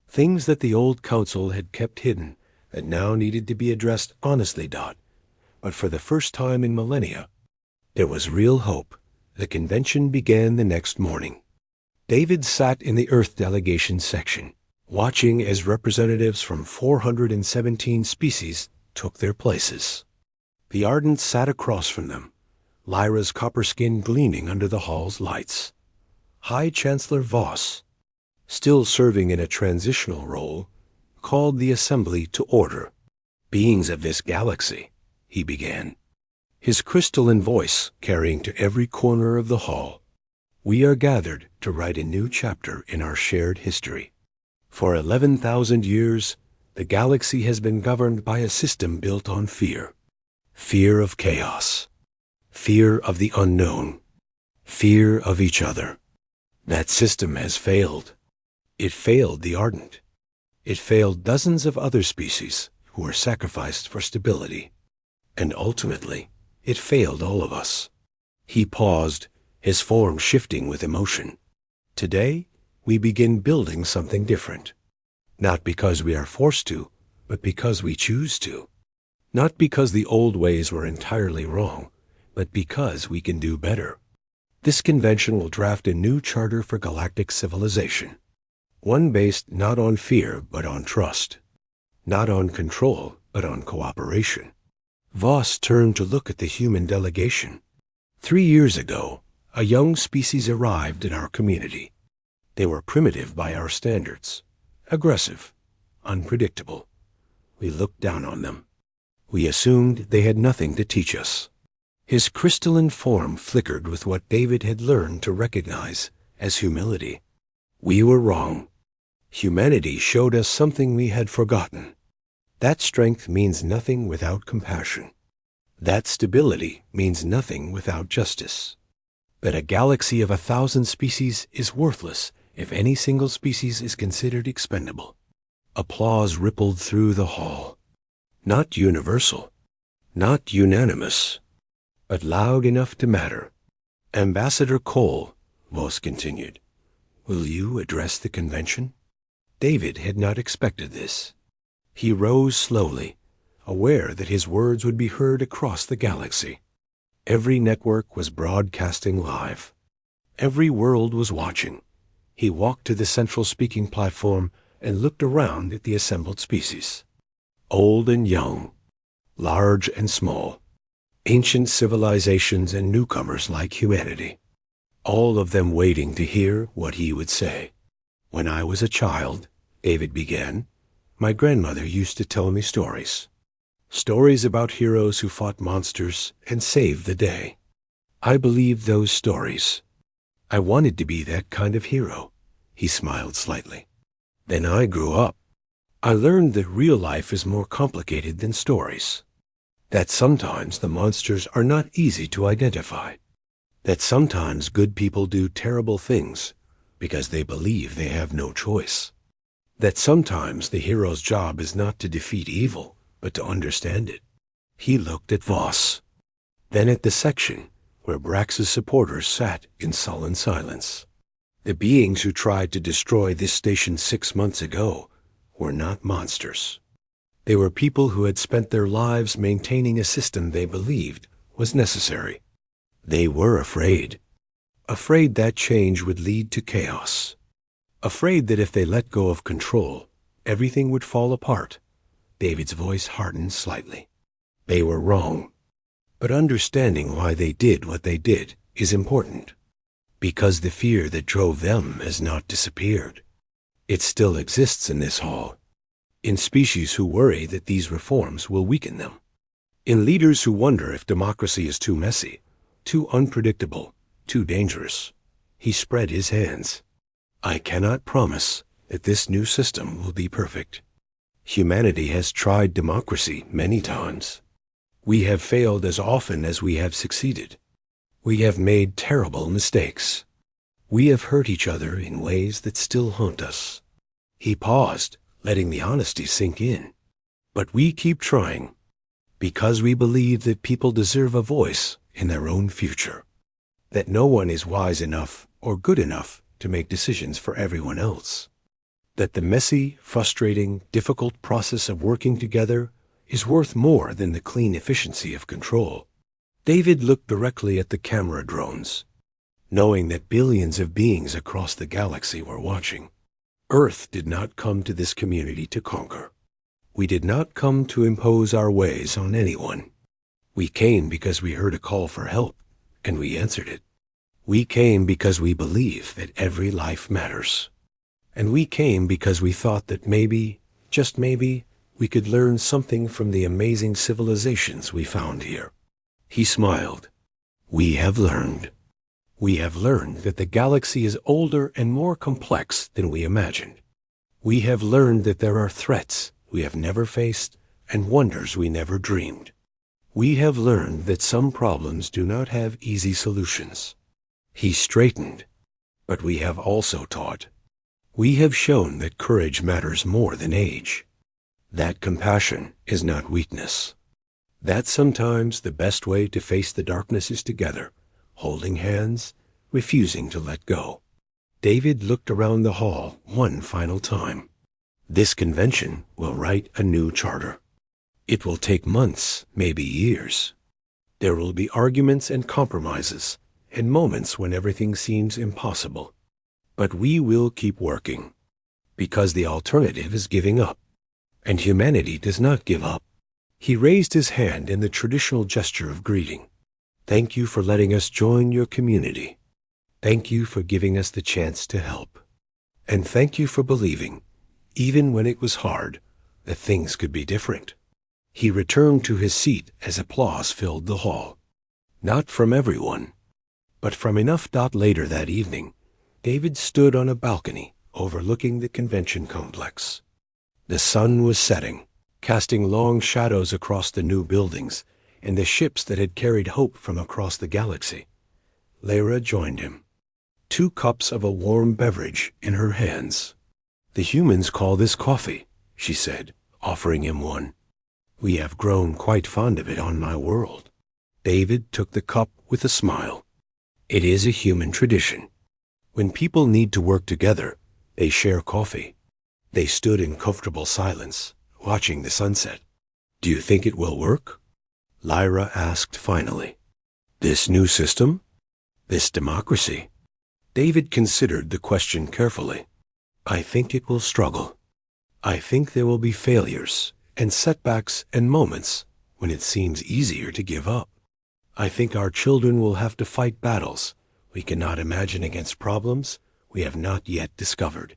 Things that the old council had kept hidden that now needed to be addressed honestly. But for the first time in millennia, there was real hope. The convention began the next morning. David sat in the Earth delegation section, watching as representatives from 417 species took their places. The Ardent sat across from them, Lyra's copper skin gleaming under the hall's lights. High Chancellor Voss, still serving in a transitional role, called the assembly to order. "Beings of this galaxy," he began, his crystalline voice carrying to every corner of the hall, "we are gathered to write a new chapter in our shared history. For 11,000 years, the galaxy has been governed by a system built on fear. Fear of chaos. Fear of the unknown. Fear of each other. That system has failed. It failed the Ardent. It failed dozens of other species who were sacrificed for stability. And ultimately, it failed all of us." He paused, his form shifting with emotion. "Today, we begin building something different. Not because we are forced to, but because we choose to. Not because the old ways were entirely wrong, but because we can do better. This convention will draft a new charter for galactic civilization. One based not on fear, but on trust. Not on control, but on cooperation." Voss turned to look at the human delegation. 3 years ago, a young species arrived in our community. They were primitive by our standards, aggressive, unpredictable. We looked down on them. We assumed they had nothing to teach us. His crystalline form flickered with what David had learned to recognize as humility. We were wrong. Humanity showed us something we had forgotten. That strength means nothing without compassion. That stability means nothing without justice. That a galaxy of 1,000 species is worthless if any single species is considered expendable. Applause rippled through the hall. Not universal, not unanimous, but loud enough to matter. "Ambassador Cole," Voss continued, "will you address the convention?" David had not expected this. He rose slowly, aware that his words would be heard across the galaxy. Every network was broadcasting live. Every world was watching. He walked to the central speaking platform and looked around at the assembled species. Old and young, large and small, ancient civilizations and newcomers like humanity, all of them waiting to hear what he would say. "When I was a child," David began, "my grandmother used to tell me stories. Stories about heroes who fought monsters and saved the day. I believed those stories. I wanted to be that kind of hero." He smiled slightly. "Then I grew up. I learned that real life is more complicated than stories. That sometimes the monsters are not easy to identify. That sometimes good people do terrible things because they believe they have no choice. That sometimes the hero's job is not to defeat evil, but to understand it." He looked at Voss, then at the section where Brax's supporters sat in sullen silence. The beings who tried to destroy this station 6 months ago were not monsters. They were people who had spent their lives maintaining a system they believed was necessary. They were afraid. Afraid that change would lead to chaos. Afraid that if they let go of control, everything would fall apart. David's voice hardened slightly. They were wrong. But understanding why they did what they did is important. Because the fear that drove them has not disappeared. It still exists in this hall. In species who worry that these reforms will weaken them. In leaders who wonder if democracy is too messy, too unpredictable, too dangerous. He spread his hands. I cannot promise that this new system will be perfect. Humanity has tried democracy many times. We have failed as often as we have succeeded. We have made terrible mistakes. We have hurt each other in ways that still haunt us. He paused, letting the honesty sink in. But we keep trying, because we believe that people deserve a voice in their own future, that no one is wise enough or good enough to make decisions for everyone else, that the messy, frustrating, difficult process of working together is worth more than the clean efficiency of control. David looked directly at the camera drones, knowing that billions of beings across the galaxy were watching. Earth did not come to this community to conquer. We did not come to impose our ways on anyone. We came because we heard a call for help, and we answered it. We came because we believe that every life matters. And we came because we thought that maybe, just maybe, we could learn something from the amazing civilizations we found here. He smiled. We have learned. We have learned that the galaxy is older and more complex than we imagined. We have learned that there are threats we have never faced and wonders we never dreamed. We have learned that some problems do not have easy solutions. He straightened. But we have also taught. We have shown that courage matters more than age. That compassion is not weakness. That sometimes the best way to face the darkness is together, holding hands, refusing to let go. David looked around the hall one final time. This convention will write a new charter. It will take months, maybe years. There will be arguments and compromises, and moments when everything seems impossible. But we will keep working, because the alternative is giving up, and humanity does not give up. He raised his hand in the traditional gesture of greeting. Thank you for letting us join your community. Thank you for giving us the chance to help. And thank you for believing, even when it was hard, that things could be different. He returned to his seat as applause filled the hall. Not from everyone, but from enough. Later that evening, David stood on a balcony overlooking the convention complex. The sun was setting, casting long shadows across the new buildings and the ships that had carried hope from across the galaxy. Lyra joined him, 2 cups of a warm beverage in her hands. The humans call this coffee, she said, offering him one. We have grown quite fond of it on my world. David took the cup with a smile. It is a human tradition. When people need to work together, they share coffee. They stood in comfortable silence, watching the sunset. Do you think it will work? Lyra asked finally. This new system? This democracy? David considered the question carefully. I think it will struggle. I think there will be failures and setbacks and moments when it seems easier to give up. I think our children will have to fight battles we cannot imagine against problems we have not yet discovered.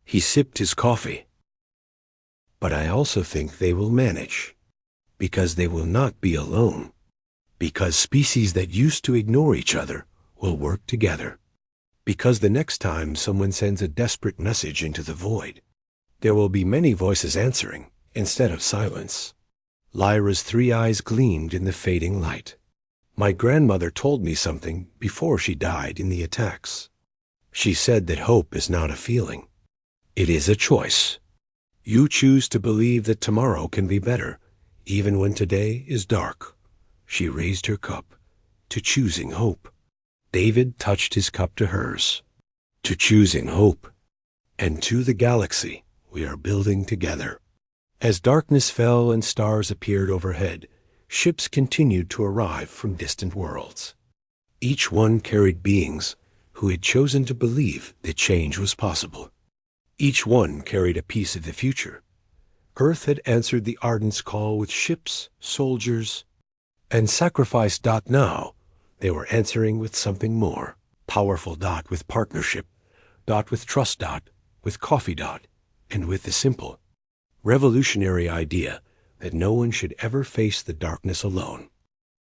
He sipped his coffee. But I also think they will manage, because they will not be alone, because species that used to ignore each other will work together, because the next time someone sends a desperate message into the void, there will be many voices answering instead of silence. Lyra's 3 eyes gleamed in the fading light. My grandmother told me something before she died in the attacks. She said that hope is not a feeling. It is a choice. You choose to believe that tomorrow can be better, even when today is dark. She raised her cup to choosing hope. David touched his cup to hers. To choosing hope, and to the galaxy we are building together. As darkness fell and stars appeared overhead, ships continued to arrive from distant worlds. Each one carried beings who had chosen to believe that change was possible. Each one carried a piece of the future. Earth had answered the Ardent's call with ships, soldiers, and sacrifice. Now, they were answering with something more. Powerful. With partnership. With trust. With coffee. And with the simple, revolutionary idea that no one should ever face the darkness alone.